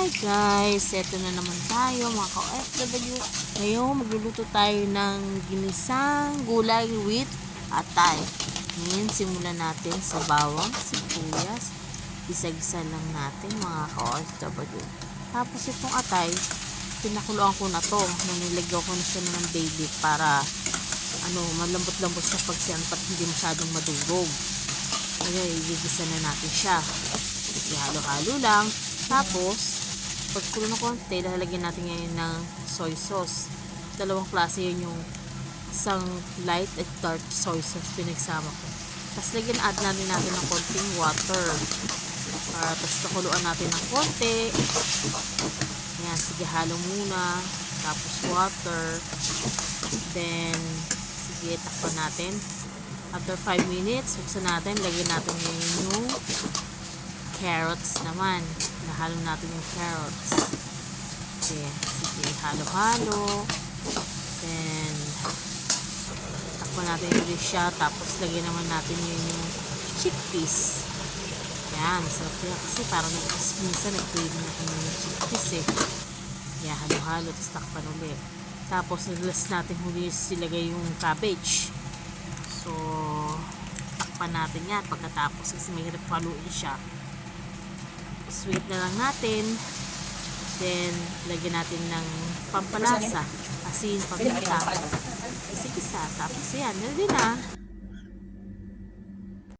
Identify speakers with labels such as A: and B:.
A: Hi guys, eto na naman tayo mga ka-OFW. Ngayon magluluto tayo ng ginisang gulay with atay. Ngayon simulan natin sa bawang, sibuyas. Gisa-gisa lang natin mga ka-OFW. Tapos itong atay, pinakuluan ko na to. Nilagyan ko na siya ng bay leaf para malambot-lambot siya pag siyanpat, hindi masyadong madurog. Ngayon, igigisa na natin siya. Ihalo-halo lang. Tapos, pagkulo ng konti, lalagyan natin ngayon ng soy sauce. Dalawang klase yun, yung isang light at dark soy sauce pinagsama ko. Tapos add natin ng konting water. Tapos pakuluan natin ng konti. Ayan, sige, halo muna. Tapos water. Then, sige, takpan natin. After 5 minutes, buksan natin. Lagyan natin ngayon yung carrots naman. Nahalo natin yung carrots. Okay, sige, halo-halo. Then, takpan natin ulit siya. Tapos, lagyan naman natin yung chickpeas. Yan, masarap yan. Kasi parang minsan nag-crave natin yung chickpeas eh. Yan, halo-halo. Tapos, takpan ulit. Tapos, nag-last natin huli silagay yung cabbage. So, takpan natin yan pagkatapos kasi mahirap haluin siya. Sweet na lang natin. Then, lagyan natin ng pampalasa. Asin, paminta. Isa-isa. Tapos yan, ready na.